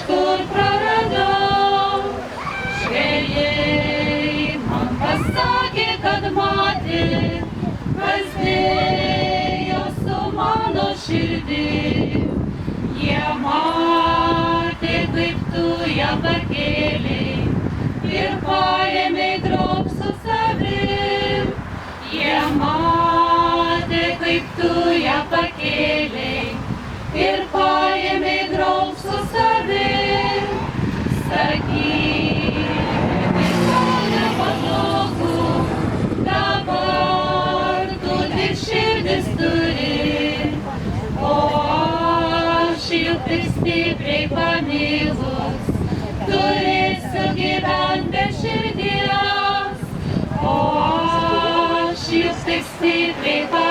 kažkur praradau. Žvejai man pasakė, kad matė, kas dėjo su mano širdį. Jie matė, kaip tu ją pakėlei ir paėmei draug su savim. Jie matė, kaip tu ją pakėlei ir paėmei draug su savim. Sakyk, tau nepatogu, dabar tu tik širdis turi, o aš juk tik stipriai pamilus turėsiu gyventi be širdies, o aš juk tik stipriai pamilus